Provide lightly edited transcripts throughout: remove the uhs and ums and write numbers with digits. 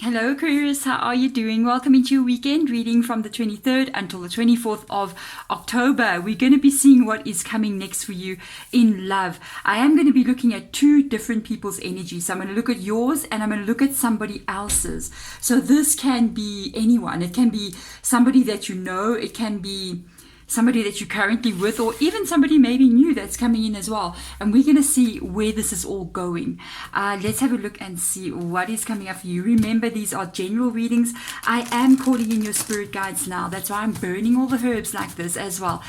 Hello Aquarius, how are you doing? Welcome into your weekend reading from the 23rd until the 24th of October. We're going to be seeing what is coming next for you in love. I am going to be looking at two different people's energies. So I'm going to look at yours and I'm going to look at somebody else's. So this can be anyone. It can be somebody that you know. It can be somebody that you're currently with, or even somebody maybe new that's coming in as well. And we're going to see where this is all going. Let's have a look and see what is coming up for you. Remember, these are general readings. I am calling in your spirit guides now. That's why I'm burning all the herbs like this as well,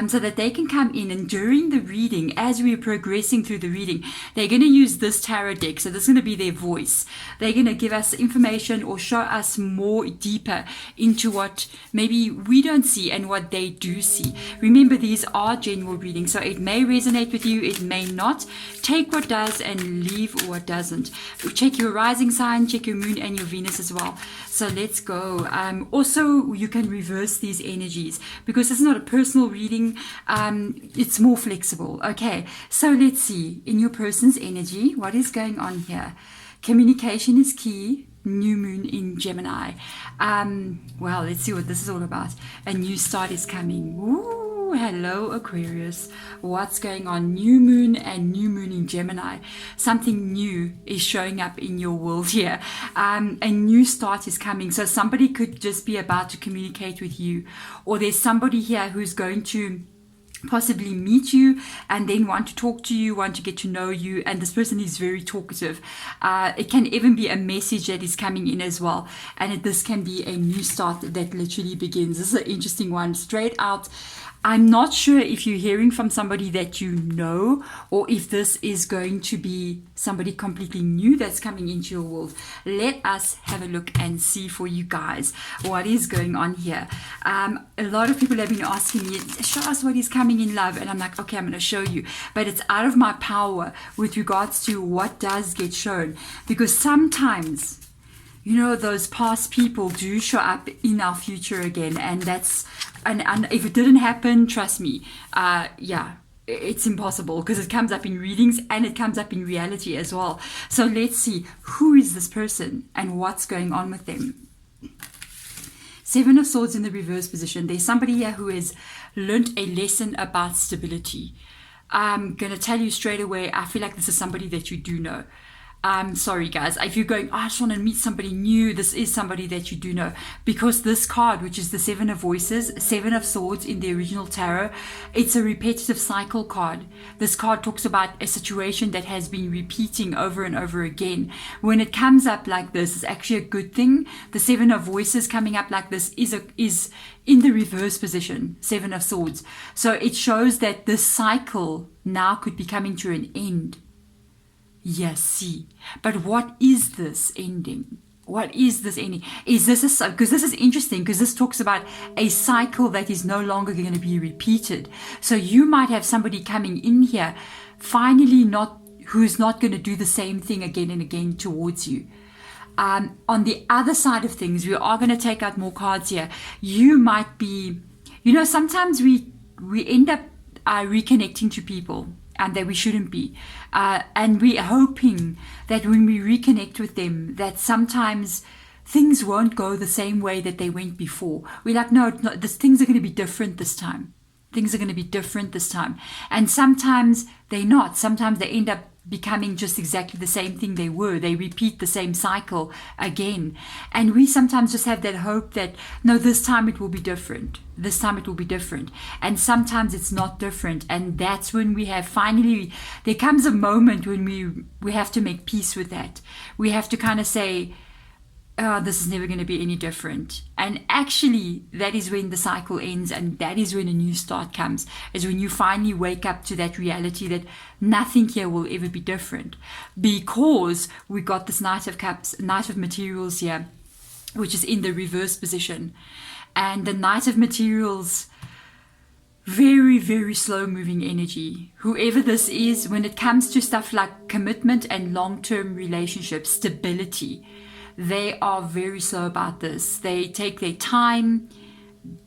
so that they can come in. And during the reading, as we're progressing through the reading, they're going to use this tarot deck. So this is going to be their voice. They're going to give us information or show us more deeper into what maybe we don't see and what they do see. Remember, these are general readings, so it may resonate with you, it may not. Take what does and leave what doesn't. Check your rising sign, check your moon and your Venus as well. So let's go. Also, you can reverse these energies because this is not a personal reading. It's more flexible. Okay, so let's see in your person's energy what is going on here. Communication is key. New moon in Gemini. Well, let's see what this is all about. A new start is coming. Ooh, hello Aquarius. What's going on? New moon and new moon in Gemini. Something new is showing up in your world here. A new start is coming. So somebody could just be about to communicate with you, or there's somebody here who's going to possibly meet you and then want to talk to you, want to get to know you, and this person is very talkative. It can even be a message that is coming in as well, and this can be a new start that literally begins. This is an interesting one. Straight out, I'm not sure if you're hearing from somebody that you know, or if this is going to be somebody completely new that's coming into your world. Let us have a look and see for you guys what is going on here. A lot of people have been asking me, show us what is coming in love, and I'm like, okay, I'm going to show you, but it's out of my power with regards to what does get shown, because sometimes, you know, those past people do show up in our future again, and that's, and if it didn't happen, trust me, yeah, it's impossible, because it comes up in readings and it comes up in reality as well. So let's see, who is this person and what's going on with them. Seven of Swords in the reverse position. There's somebody here who has learned a lesson about stability. I'm going to tell you straight away, I feel like this is somebody that you do know. Sorry guys, if you're going, oh, I just want to meet somebody new, this is somebody that you do know, because this card, which is the Seven of Voices, Seven of Swords in the original tarot, it's a repetitive cycle card. This card talks about a situation that has been repeating over and over again. When it comes up like this, it's actually a good thing. The Seven of Voices coming up like this is in the reverse position, Seven of Swords. So it shows that this cycle now could be coming to an end. Yes, see. But what is this ending? What is this ending? Is this because this is interesting, because this talks about a cycle that is no longer going to be repeated. So you might have somebody coming in here, finally who's not going to do the same thing again and again towards you. On the other side of things, we are going to take out more cards here. You might be, you know, sometimes we end up reconnecting to people and that we shouldn't be. And we're hoping that when we reconnect with them, that sometimes things won't go the same way that they went before. We're like, no, things are going to be different this time. Things are going to be different this time. And sometimes they're not. Sometimes they end up becoming just exactly the same thing they were. They repeat the same cycle again. And we sometimes just have that hope that, no, this time it will be different. This time it will be different. And sometimes it's not different. And that's when we have finally, there comes a moment when we have to make peace with that. We have to kind of say, oh, this is never going to be any different. And actually, that is when the cycle ends, and that is when a new start comes, is when you finally wake up to that reality that nothing here will ever be different. Because we got this Knight of Cups, Knight of Materials here, which is in the reverse position. And the Knight of Materials, very, very slow moving energy. Whoever this is, when it comes to stuff like commitment and long-term relationships, stability, they are very slow about this. They take their time.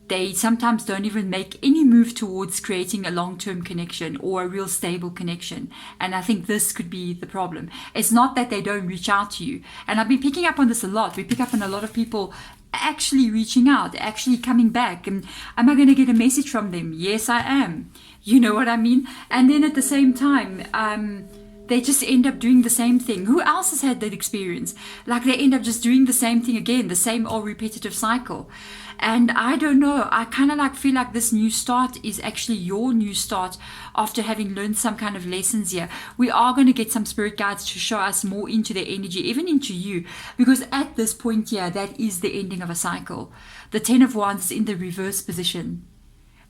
they sometimes don't even make any move towards creating a long-term connection or a real stable connection. And I think this could be the problem. It's not that they don't reach out to you. And I've been picking up on this a lot. We pick up on a lot of people actually reaching out, actually coming back. And am I going to get a message from them? Yes, I am. You know what I mean? And then at the same time, they just end up doing the same thing. Who else has had that experience? Like they end up just doing the same thing again, the same old repetitive cycle. And I don't know, I kind of like feel like this new start is actually your new start after having learned some kind of lessons here. We are going to get some spirit guides to show us more into their energy, even into you, because at this point here, that is the ending of a cycle. The 10 of Wands is in the reverse position.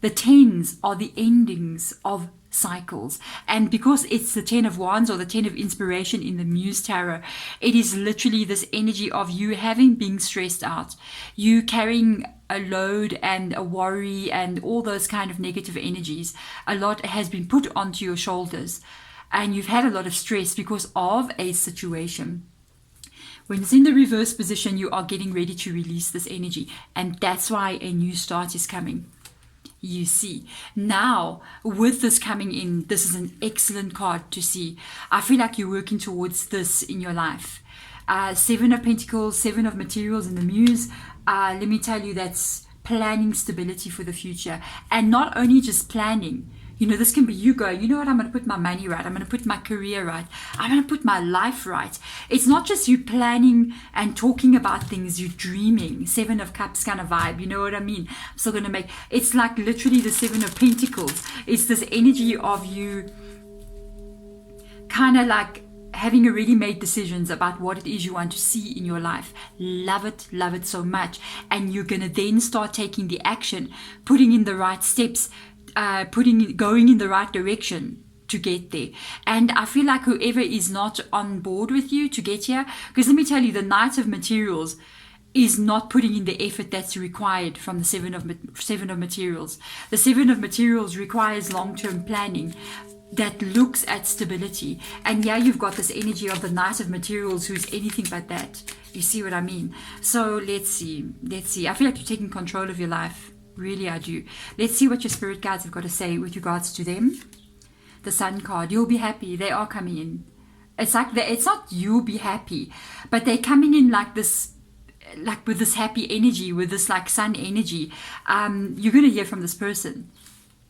The 10s are the endings of cycles, and because it's the 10 of Wands or the 10 of inspiration in the Muse Tarot, it is literally this energy of you having been stressed out, you carrying a load and a worry and all those kind of negative energies. A lot has been put onto your shoulders and you've had a lot of stress because of a situation. When it's in the reverse position, you are getting ready to release this energy, and that's why a new start is coming. You see, now with this coming in, this is an excellent card to see. I feel like you're working towards this in your life. 7 of Pentacles, 7 of Materials in the Muse. Let me tell you, that's planning stability for the future. And not only just planning. You know, this can be you going, you know what, I'm going to put my money right. I'm going to put my career right. I'm going to put my life right. It's not just you planning and talking about things, you're dreaming. 7 of Cups kind of vibe. You know what I mean? I'm still going to make, it's like literally the 7 of Pentacles. It's this energy of you kind of like having already made decisions about what it is you want to see in your life. Love it so much. And you're going to then start taking the action, putting in the right steps, going in the right direction to get there. And I feel like whoever is not on board with you to get here, because let me tell you, the Knight of Materials is not putting in the effort that's required from the 7 of Materials. The 7 of Materials requires long-term planning that looks at stability. And yeah, you've got this energy of the Knight of Materials who's anything but that. You see what I mean? So let's see. I feel like you're taking control of your life. Really, I do. Let's see what your spirit guides have got to say with regards to them. The Sun card. You'll be happy. They are coming in. It's like it's not you'll be happy, but they're coming in like this, like with this happy energy, with this like sun energy. You're going to hear from this person.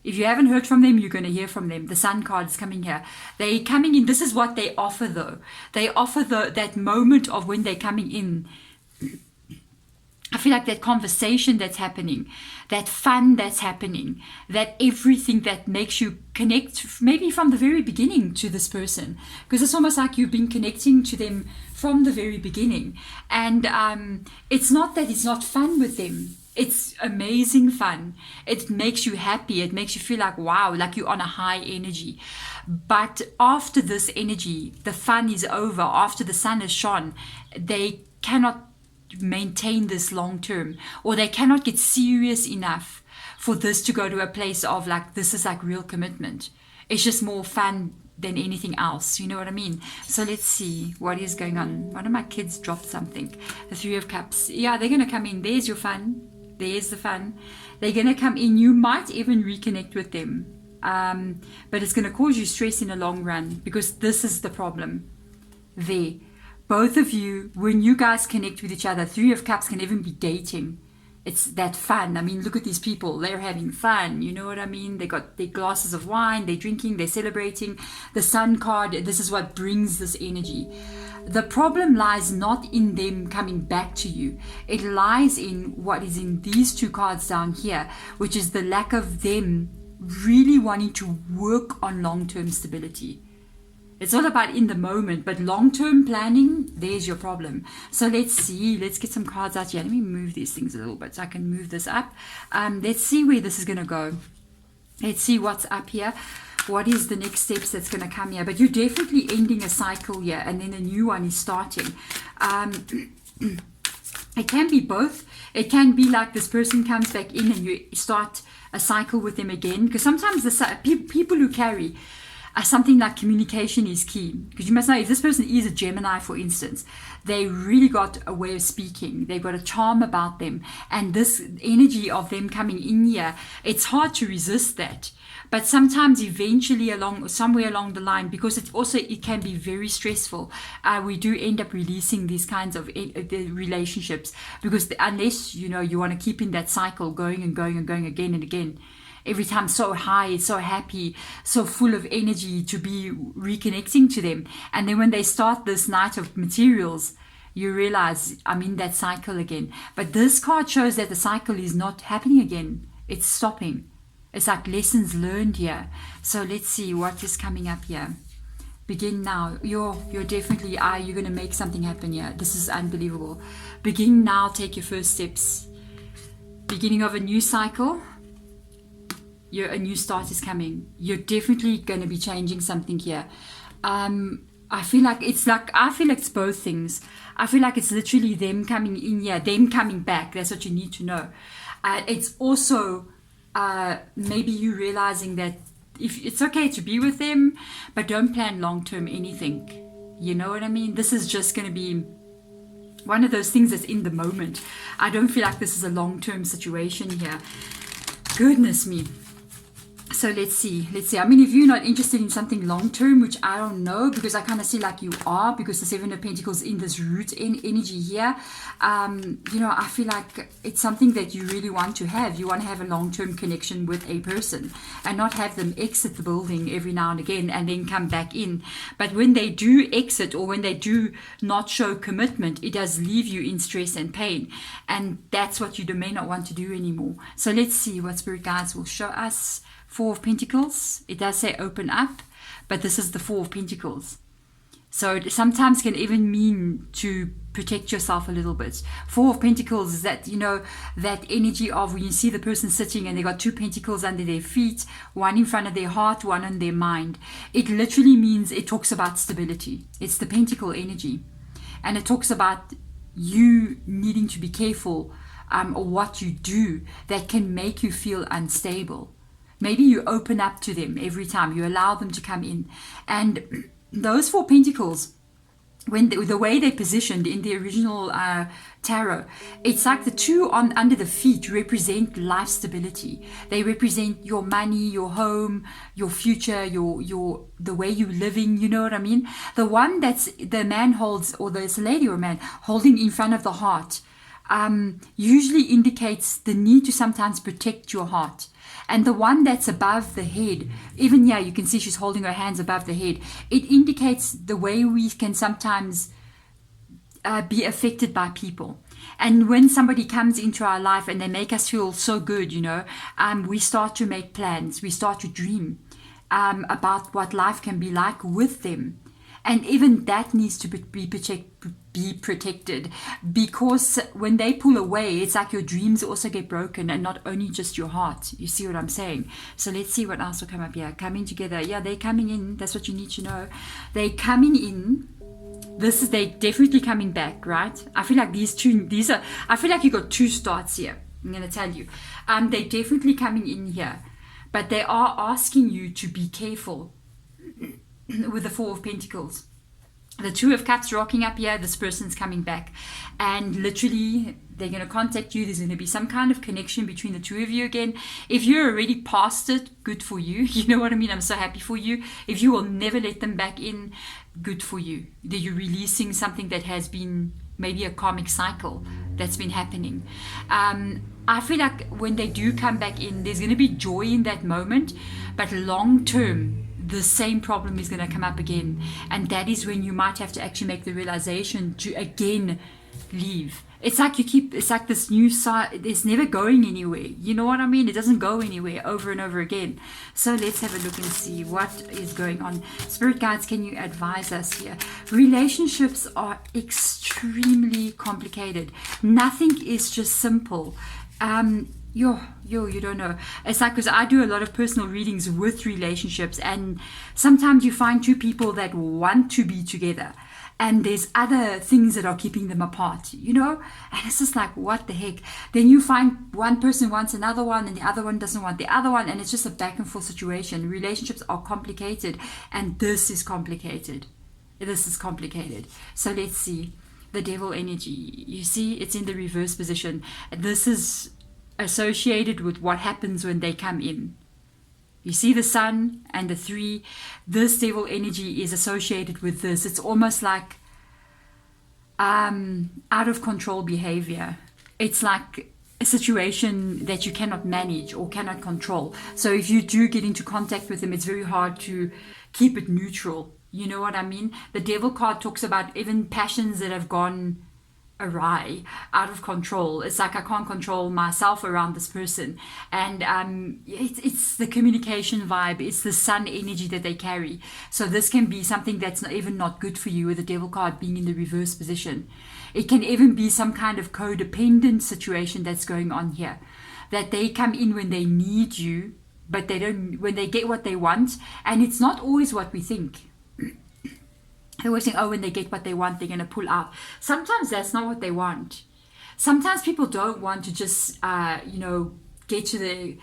If you haven't heard from them, you're going to hear from them. The Sun card is coming here. They're coming in. This is what they offer, though. They offer that moment of when they're coming in. I feel like that conversation that's happening, that fun that's happening, that everything that makes you connect maybe from the very beginning to this person. Because it's almost like you've been connecting to them from the very beginning. And it's not that it's not fun with them. It's amazing fun. It makes you happy. It makes you feel like, wow, like you're on a high energy. But after this energy, the fun is over. After the sun has shone, they cannot maintain this long term, or they cannot get serious enough for this to go to a place of like, this is like real commitment. It's just more fun than anything else. You know what I mean? So let's see what is going on. One of my kids dropped something. The 3 of Cups. Yeah, they're going to come in. There's your fun. There's the fun. They're going to come in. You might even reconnect with them. But it's going to cause you stress in the long run, because this is the problem there. Both of you, when you guys connect with each other, 3 of Cups can even be dating. It's that fun. I mean, look at these people. They're having fun. You know what I mean? They got their glasses of wine. They're drinking. They're celebrating. The Sun card, this is what brings this energy. The problem lies not in them coming back to you. It lies in what is in these 2 cards down here, which is the lack of them really wanting to work on long-term stability. It's all about in the moment, but long-term planning, there's your problem. So let's see. Let's get some cards out here. Let me move these things a little bit so I can move this up. Let's see where this is going to go. Let's see what's up here. What is the next steps that's going to come here? But you're definitely ending a cycle here, and then a new one is starting. It can be both. It can be like this person comes back in and you start a cycle with them again. Because sometimes the people who carry... something like communication is key. Because you must know, if this person is a Gemini, for instance, they really got a way of speaking. They've got a charm about them. And this energy of them coming in here, it's hard to resist that. But sometimes eventually somewhere along the line, because it can be very stressful, we do end up releasing these kinds of relationships, because unless, you want to keep in that cycle going and going and going again and again, every time so high, so happy, so full of energy to be reconnecting to them. And then when they start this night of materials, you realize I'm in that cycle again. But this card shows that the cycle is not happening again. It's stopping. It's like lessons learned here. So let's see what is coming up here. Begin now. You're definitely, you're going to make something happen here. This is unbelievable. Begin now. Take your first steps. Beginning of a new cycle. A new start is coming. You're definitely going to be changing something here. I feel like it's both things. I feel like it's literally them coming in here, them coming back. That's what you need to know. It's also maybe you realizing that if it's okay to be with them, but don't plan long-term anything. You know what I mean? This is just going to be one of those things that's in the moment. I don't feel like this is a long-term situation here. Goodness me. So let's see. I mean, if you're not interested in something long-term, which I don't know, because I kind of see like you are, because the Seven of Pentacles in this root energy here, I feel like it's something that you really want to have. You want to have a long-term connection with a person and not have them exit the building every now and again and then come back in. But when they do exit, or when they do not show commitment, it does leave you in stress and pain. And that's what you may not want to do anymore. So let's see what Spirit Guides will show us. Four of Pentacles. It does say open up, but this is the Four of Pentacles. So it sometimes can even mean to protect yourself a little bit. Four of Pentacles is that, that energy of when you see the person sitting and they got two pentacles under their feet, one in front of their heart, one on their mind. It literally means, it talks about stability. It's the pentacle energy. And it talks about you needing to be careful or what you do that can make you feel unstable. Maybe you open up to them every time. You allow them to come in. And those Four Pentacles, when the way they're positioned in the original tarot, it's like the two under the feet represent life stability. They represent your money, your home, your future, the way you're living. You know what I mean? The one that's the man holds, or there's a lady or a man holding in front of the heart, usually indicates the need to sometimes protect your heart. And the one that's above the head, even here you can see she's holding her hands above the head. It indicates the way we can sometimes be affected by people. And when somebody comes into our life and they make us feel so good, we start to make plans. We start to dream about what life can be like with them. And even that needs to be protected, because when they pull away, it's like your dreams also get broken, and not only just your heart. You see what I'm saying? So let's see what else will come up here. Coming together. Yeah, they're coming in. That's what you need to know. They're coming in. They're definitely coming back, right? I feel like I feel like you got two starts here. I'm going to tell you. They're definitely coming in here, but they are asking you to be careful with the Four of Pentacles. The Two of Cups rocking up here. This person's coming back, and literally they're going to contact you. There's going to be some kind of connection between the two of you again. If you're already past it, good for you. You know what I mean? I'm so happy for you. If you will never let them back in, good for you. That you're releasing something that has been maybe a karmic cycle that's been happening. I feel like when they do come back in, there's going to be joy in that moment, but long term, the same problem is going to come up again. And that is when you might have to actually make the realization to again leave. It's like this new side, it's never going anywhere. You know what I mean? It doesn't go anywhere over and over again. So let's have a look and see what is going on. Spirit guides, can you advise us here? Relationships are extremely complicated. Nothing is just simple. You don't know. It's like, because I do a lot of personal readings with relationships, and sometimes you find two people that want to be together, and there's other things that are keeping them apart, you know? And it's just like, what the heck? Then you find one person wants another one and the other one doesn't want the other one, and it's just a back and forth situation. Relationships are complicated, and this is complicated. This is complicated. So let's see. The devil energy. You see, it's in the reverse position. This is associated with what happens when they come in. You see the sun and the 3. This devil energy is associated with this. It's almost like out of control behavior. It's like a situation that you cannot manage or cannot control. So if you do get into contact with them, it's very hard to keep it neutral. You know what I mean? The devil card talks about even passions that have gone awry, out of control. It's like I can't control myself around this person, and it's the communication vibe. It's the sun energy that they carry. So this can be something that's not good for you, with the devil card being in the reverse position. It can even be some kind of codependent situation that's going on here, that they come in when they need you, but they don't when they get what they want, and it's not always what we think. They always think, oh, when they get what they want, they're going to pull out. Sometimes that's not what they want. Sometimes people don't want to just, get to the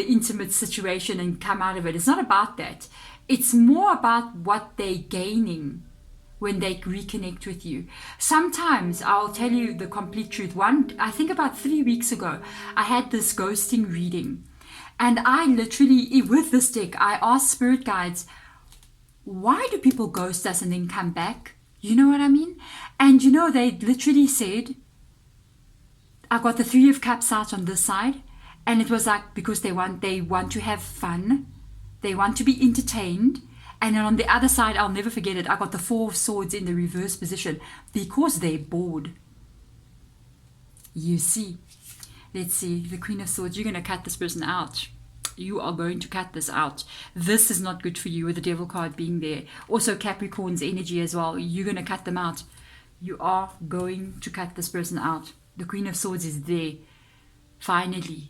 intimate situation and come out of it. It's not about that. It's more about what they're gaining when they reconnect with you. Sometimes, I'll tell you the complete truth. I think about 3 weeks ago, I had this ghosting reading. And I literally, with this deck, I asked spirit guides, why do people ghost us and then come back? You know what I mean? And they literally said, I got the 3 of Cups out on this side, and it was like, because they want to have fun, they want to be entertained. And then on the other side, I'll never forget it, I got the 4 of Swords in the reverse position, because they're bored. You see. Let's see, the Queen of Swords. You're going to cut this person out. You are going to cut this out. This is not good for you, with the devil card being there. Also Capricorn's energy as well. You're going to cut them out. You are going to cut this person out. The Queen of Swords is there. Finally.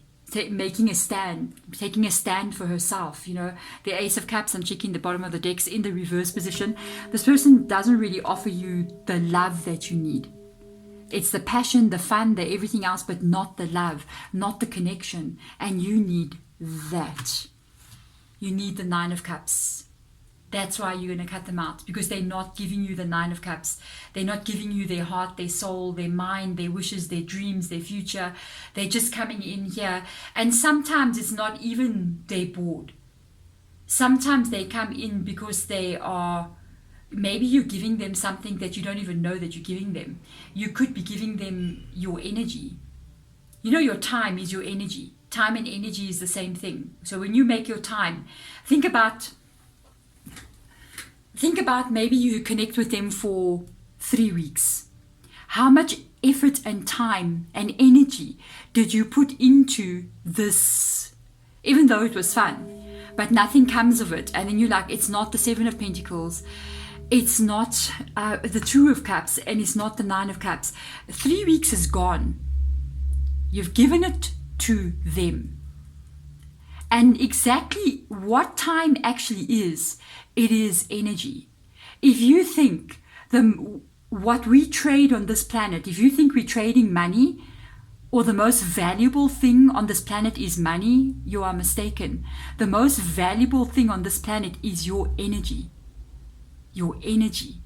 Making a stand. Taking a stand for herself. The Ace of Cups, I'm checking the bottom of the decks in the reverse position. This person doesn't really offer you the love that you need. It's the passion, the fun, the everything else, but not the love, not the connection. And you need that. You need the 9 of Cups. That's why you're going to cut them out, because they're not giving you the 9 of Cups. They're not giving you their heart, their soul, their mind, their wishes, their dreams, their future. They're just coming in here. And sometimes it's not even they're bored. Sometimes they come in because they are, maybe you're giving them something that you don't even know that you're giving them. You could be giving them your energy. Your time is your energy. Time and energy is the same thing. So when you make your time, think about maybe you connect with them for 3 weeks. How much effort and time and energy did you put into this, even though it was fun, but nothing comes of it? And then you're like, it's not the 7 of Pentacles, it's not the 2 of Cups, and it's not the 9 of Cups. 3 weeks is gone. You've given it to them. And exactly what time actually is, it is energy. If you think what we trade on this planet, if you think we're trading money, or the most valuable thing on this planet is money, you are mistaken. The most valuable thing on this planet is your energy. Your energy,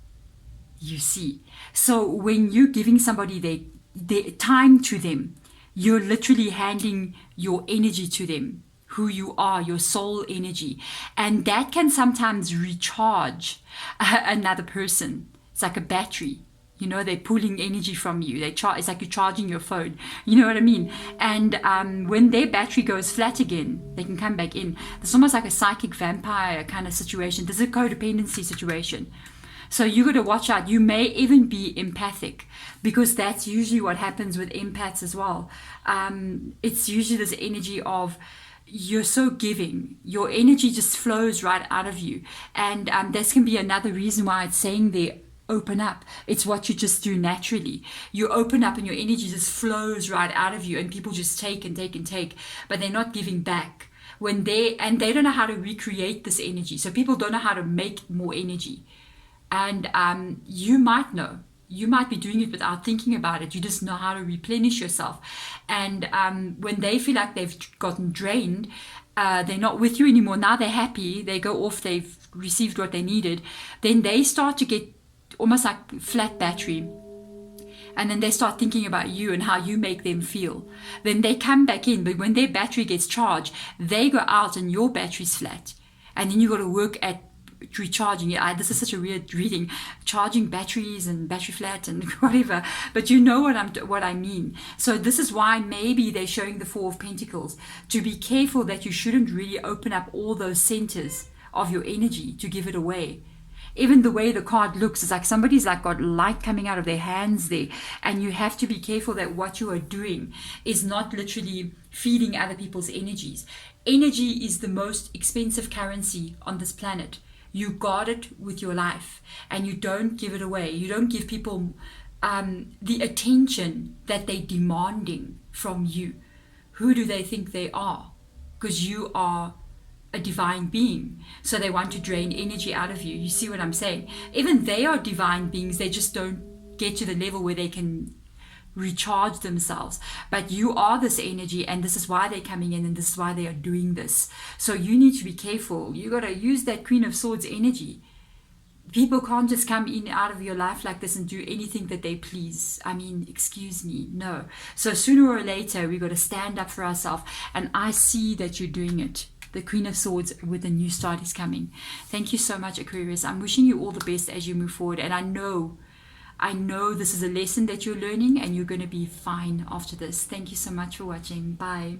you see. So when you're giving somebody their time to them, you're literally handing your energy to them, who you are, your soul energy. And that can sometimes recharge another person. It's like a battery. They're pulling energy from you. It's like you're charging your phone. You know what I mean? And when their battery goes flat again, they can come back in. It's almost like a psychic vampire kind of situation. This is a codependency situation. So you got to watch out. You may even be empathic, because that's usually what happens with empaths as well. It's usually this energy of, you're so giving. Your energy just flows right out of you. And this can be another reason why it's saying there, open up. It's what you just do naturally. You open up and your energy just flows right out of you, and people just take and take and take, but they're not giving back. They don't know how to recreate this energy. So people don't know how to make more energy. And you might know. You might be doing it without thinking about it. You just know how to replenish yourself. And when they feel like they've gotten drained, they're not with you anymore. Now they're happy. They go off. They've received what they needed. Then they start to get almost like flat battery. And then they start thinking about you and how you make them feel. Then they come back in. But when their battery gets charged, they go out and your battery's flat. And then you got to work at recharging it. This is such a weird reading, charging batteries and battery flat and whatever, but you know what I mean. So this is why maybe they're showing the Four of Pentacles, to be careful that you shouldn't really open up all those centers of your energy to give it away. Even the way the card looks is like somebody's like got light coming out of their hands there, and you have to be careful that what you are doing is not literally feeding other people's energies. Energy is the most expensive currency on this planet. You guard it with your life, and you don't give it away. You don't give people the attention that they're demanding from you. Who do they think they are? Because you are a divine being. So they want to drain energy out of you. You see what I'm saying? Even they are divine beings. They just don't get to the level where they can recharge themselves. But you are this energy, and this is why they're coming in, and this is why they are doing this. So you need to be careful. You got to use that Queen of Swords energy. People can't just come in out of your life like this and do anything that they please. I mean, excuse me, no. So sooner or later we got to stand up for ourselves, and I see that you're doing it. The Queen of Swords with a new start is coming. Thank you so much, Aquarius. I'm wishing you all the best as you move forward, and I know this is a lesson that you're learning, and you're going to be fine after this. Thank you so much for watching. Bye.